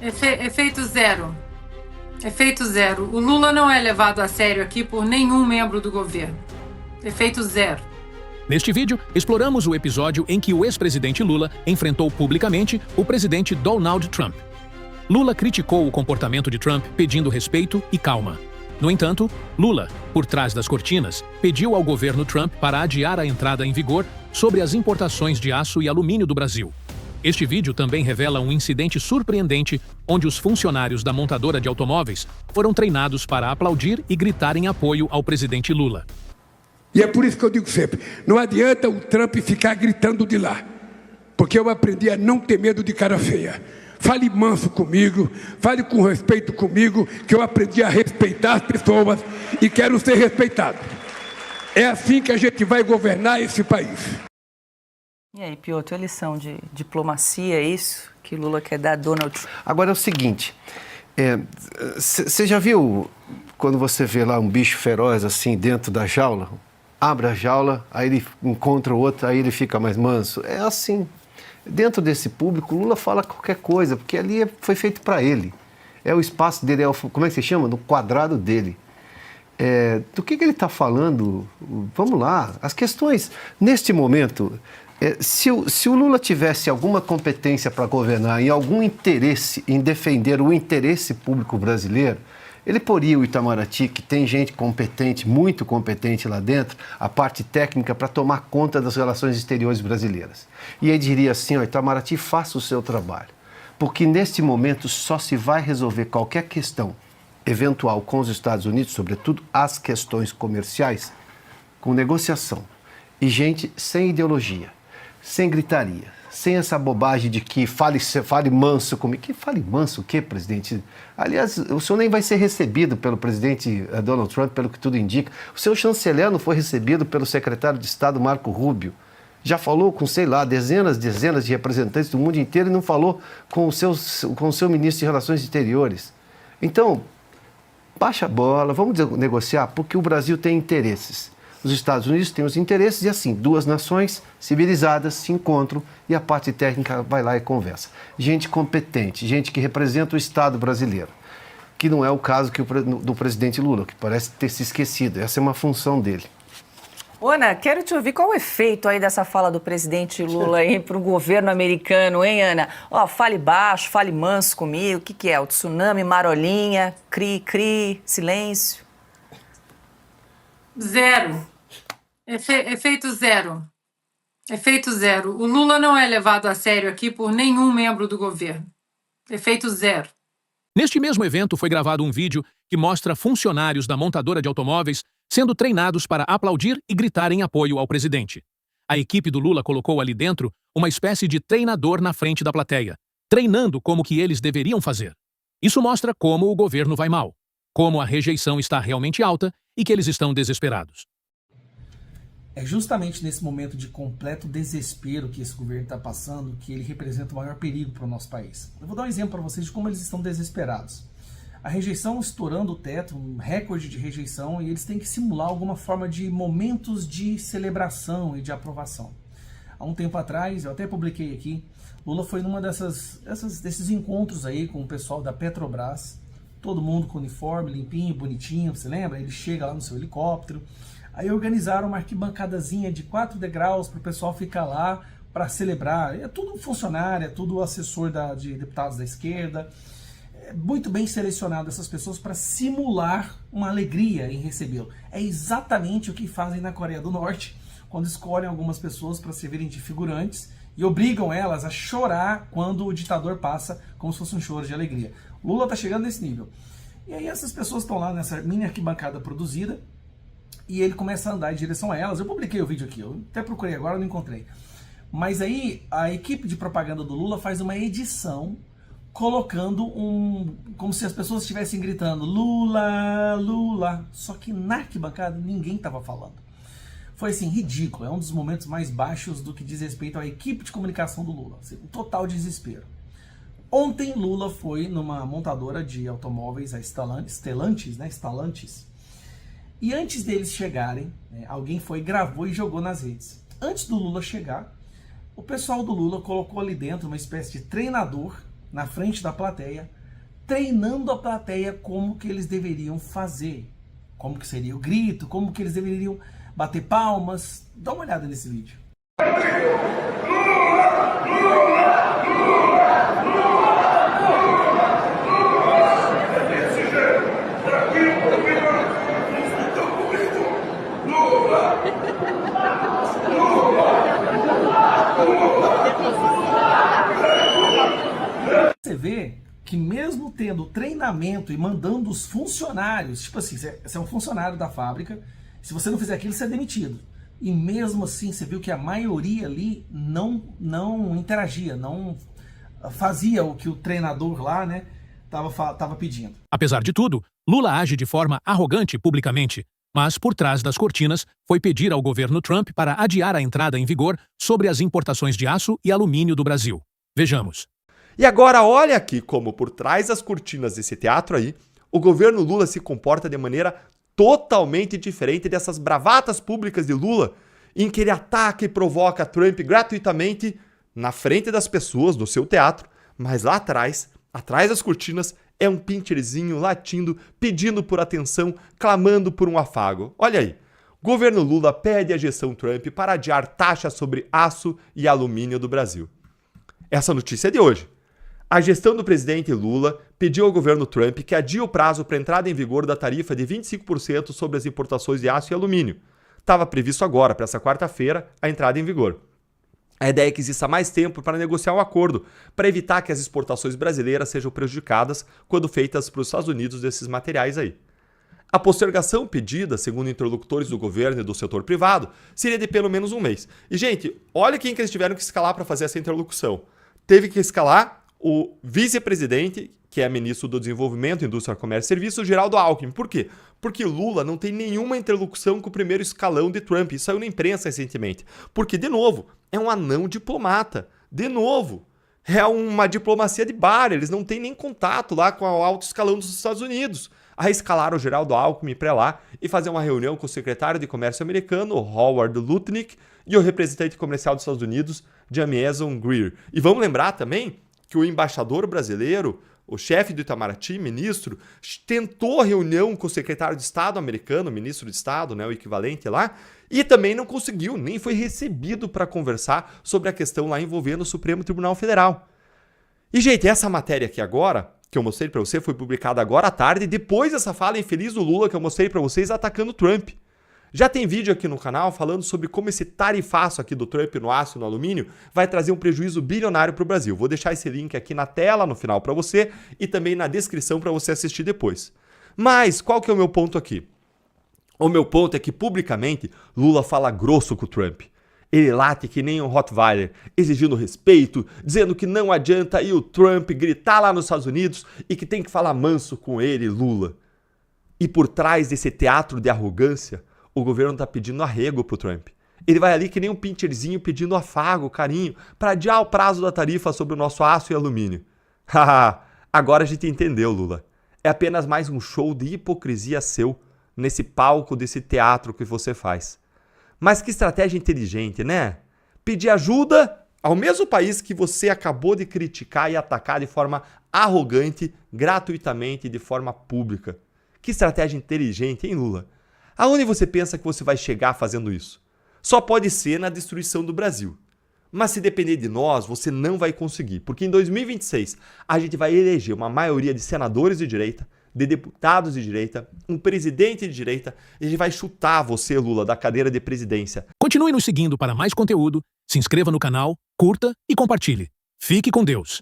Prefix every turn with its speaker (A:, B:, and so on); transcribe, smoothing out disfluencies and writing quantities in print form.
A: Efeito zero. Efeito zero. O Lula não é levado a sério aqui por nenhum membro do governo. Efeito zero.
B: Neste vídeo, exploramos o episódio em que o ex-presidente Lula enfrentou publicamente o presidente Donald Trump. Lula criticou o comportamento de Trump pedindo respeito e calma. No entanto, Lula, por trás das cortinas, pediu ao governo Trump para adiar a entrada em vigor sobre as importações de aço e alumínio do Brasil. Este vídeo também revela um incidente surpreendente onde os funcionários da montadora de automóveis foram treinados para aplaudir e gritar em apoio ao presidente Lula.
C: E é por isso que eu digo sempre, não adianta o Trump ficar gritando de lá, porque eu aprendi a não ter medo de cara feia. Fale manso comigo, fale com respeito comigo, que eu aprendi a respeitar as pessoas e quero ser respeitado. É assim que a gente vai governar esse país.
D: E aí, Piotr, a lição de diplomacia, é isso que Lula quer dar a Donald Trump?
E: Agora é o seguinte, você já viu quando você vê lá um bicho feroz assim dentro da jaula? Abre a jaula, aí ele encontra o outro, aí ele fica mais manso. É assim. Dentro desse público, Lula fala qualquer coisa, porque ali foi feito para ele. É o espaço dele, como é que se chama? No quadrado dele. Do que ele está falando? Vamos lá. As questões, neste momento, se o Lula tivesse alguma competência para governar e algum interesse em defender o interesse público brasileiro, ele poria o Itamaraty, que tem gente competente, muito competente lá dentro, a parte técnica para tomar conta das relações exteriores brasileiras. E ele diria assim, Itamaraty, faça o seu trabalho, porque neste momento só se vai resolver qualquer questão eventual com os Estados Unidos, sobretudo as questões comerciais, com negociação. E gente sem ideologia, sem gritaria, sem essa bobagem de que fale manso comigo. Que fale manso o quê, presidente? Aliás, o senhor nem vai ser recebido pelo presidente Donald Trump, pelo que tudo indica. O seu chanceler não foi recebido pelo secretário de Estado Marco Rubio. Já falou com, sei lá, dezenas de representantes do mundo inteiro e não falou com o seu ministro de Relações Exteriores. Então, baixa a bola, vamos negociar, porque o Brasil tem interesses. Os Estados Unidos têm os interesses e assim, duas nações civilizadas se encontram e a parte técnica vai lá e conversa. Gente competente, gente que representa o Estado brasileiro, que não é o caso do presidente Lula, que parece ter se esquecido. Essa é uma função dele.
D: Ana, quero te ouvir qual o efeito aí dessa fala do presidente Lula aí para o governo americano, hein, Ana? Fale baixo, fale manso comigo, o que é? O tsunami, marolinha, cri, silêncio?
A: Zero. Efeito zero. Efeito zero. O Lula não é levado a sério aqui por nenhum membro do governo. Efeito zero.
B: Neste mesmo evento foi gravado um vídeo que mostra funcionários da montadora de automóveis sendo treinados para aplaudir e gritar em apoio ao presidente. A equipe do Lula colocou ali dentro uma espécie de treinador na frente da plateia, treinando como que eles deveriam fazer. Isso mostra como o governo vai mal, como a rejeição está realmente alta e que eles estão desesperados.
F: É justamente nesse momento de completo desespero que esse governo está passando que ele representa o maior perigo para o nosso país. Eu vou dar um exemplo para vocês de como eles estão desesperados. A rejeição estourando o teto, um recorde de rejeição, e eles têm que simular alguma forma de momentos de celebração e de aprovação. Há um tempo atrás, eu até publiquei aqui, Lula foi numa desses encontros aí com o pessoal da Petrobras, todo mundo com uniforme, limpinho, bonitinho, você lembra? Ele chega lá no seu helicóptero. Aí organizaram uma arquibancadazinha de 4 degraus para o pessoal ficar lá para celebrar. É tudo funcionário, é tudo assessor de deputados da esquerda. É muito bem selecionado essas pessoas para simular uma alegria em recebê-lo. É exatamente o que fazem na Coreia do Norte, quando escolhem algumas pessoas para servirem de figurantes e obrigam elas a chorar quando o ditador passa, como se fosse um choro de alegria. Lula está chegando nesse nível. E aí essas pessoas estão lá nessa mini arquibancada produzida, e ele começa a andar em direção a elas. Eu publiquei o vídeo aqui, eu até procurei agora, não encontrei. Mas aí a equipe de propaganda do Lula faz uma edição colocando como se as pessoas estivessem gritando Lula, Lula. Só que na arquibancada ninguém estava falando. Foi assim, ridículo. É um dos momentos mais baixos do que diz respeito à equipe de comunicação do Lula. Assim, um total desespero. Ontem Lula foi numa montadora de automóveis, a Stellantis, né? Stellantis. E antes deles chegarem, alguém gravou e jogou nas redes. Antes do Lula chegar, o pessoal do Lula colocou ali dentro uma espécie de treinador na frente da plateia, treinando a plateia como que eles deveriam fazer. Como que seria o grito, como que eles deveriam bater palmas. Dá uma olhada nesse vídeo. Você vê que mesmo tendo treinamento e mandando os funcionários, tipo assim, você é um funcionário da fábrica, se você não fizer aquilo, você é demitido. E mesmo assim, você viu que a maioria ali não interagia, não fazia o que o treinador lá, né, tava pedindo.
B: Apesar de tudo, Lula age de forma arrogante publicamente, mas por trás das cortinas foi pedir ao governo Trump para adiar a entrada em vigor sobre as importações de aço e alumínio do Brasil. Vejamos.
G: E agora olha aqui como por trás das cortinas desse teatro aí, o governo Lula se comporta de maneira totalmente diferente dessas bravatas públicas de Lula, em que ele ataca e provoca Trump gratuitamente na frente das pessoas, no seu teatro, mas lá atrás das cortinas, é um pincherzinho latindo, pedindo por atenção, clamando por um afago. Olha aí, governo Lula pede à gestão Trump para adiar taxas sobre aço e alumínio do Brasil. Essa notícia é de hoje. A gestão do presidente Lula pediu ao governo Trump que adie o prazo para entrada em vigor da tarifa de 25% sobre as importações de aço e alumínio. Estava previsto agora, para essa quarta-feira, a entrada em vigor. A ideia é que exista mais tempo para negociar um acordo, para evitar que as exportações brasileiras sejam prejudicadas quando feitas para os Estados Unidos desses materiais aí. A postergação pedida, segundo interlocutores do governo e do setor privado, seria de pelo menos um mês. E, gente, olha quem que eles tiveram que escalar para fazer essa interlocução. Teve que escalar o vice-presidente, que é ministro do Desenvolvimento, Indústria, Comércio e Serviços, Geraldo Alckmin. Por quê? Porque Lula não tem nenhuma interlocução com o primeiro escalão de Trump. Isso saiu na imprensa recentemente. Porque, de novo, é um anão diplomata. De novo, é uma diplomacia de bar. Eles não têm nem contato lá com o alto escalão dos Estados Unidos. Aí escalaram o Geraldo Alckmin para lá e fazer uma reunião com o secretário de Comércio americano, Howard Lutnick, e o representante comercial dos Estados Unidos, Jamieson Greer. E vamos lembrar também que o embaixador brasileiro, o chefe do Itamaraty, ministro, tentou reunião com o secretário de Estado americano, ministro de Estado, né, o equivalente lá, e também não conseguiu, nem foi recebido para conversar sobre a questão lá envolvendo o Supremo Tribunal Federal. E, gente, essa matéria aqui agora, que eu mostrei para você, foi publicada agora à tarde, depois dessa fala infeliz do Lula que eu mostrei para vocês atacando o Trump. Já tem vídeo aqui no canal falando sobre como esse tarifaço aqui do Trump no aço e no alumínio vai trazer um prejuízo bilionário para o Brasil. Vou deixar esse link aqui na tela, no final para você, e também na descrição para você assistir depois. Mas qual que é o meu ponto aqui? O meu ponto é que publicamente Lula fala grosso com o Trump. Ele late que nem um Rottweiler, exigindo respeito, dizendo que não adianta ir o Trump gritar lá nos Estados Unidos e que tem que falar manso com ele, Lula. E por trás desse teatro de arrogância, o governo está pedindo arrego pro Trump. Ele vai ali que nem um pincherzinho pedindo afago, carinho, para adiar o prazo da tarifa sobre o nosso aço e alumínio. Haha, agora a gente entendeu, Lula. É apenas mais um show de hipocrisia seu nesse palco desse teatro que você faz. Mas que estratégia inteligente, né? Pedir ajuda ao mesmo país que você acabou de criticar e atacar de forma arrogante, gratuitamente, de forma pública. Que estratégia inteligente, hein, Lula? Aonde você pensa que você vai chegar fazendo isso? Só pode ser na destruição do Brasil. Mas se depender de nós, você não vai conseguir, porque em 2026 a gente vai eleger uma maioria de senadores de direita, de deputados de direita, um presidente de direita, e a gente vai chutar você, Lula, da cadeira de presidência.
B: Continue nos seguindo para mais conteúdo, se inscreva no canal, curta e compartilhe. Fique com Deus.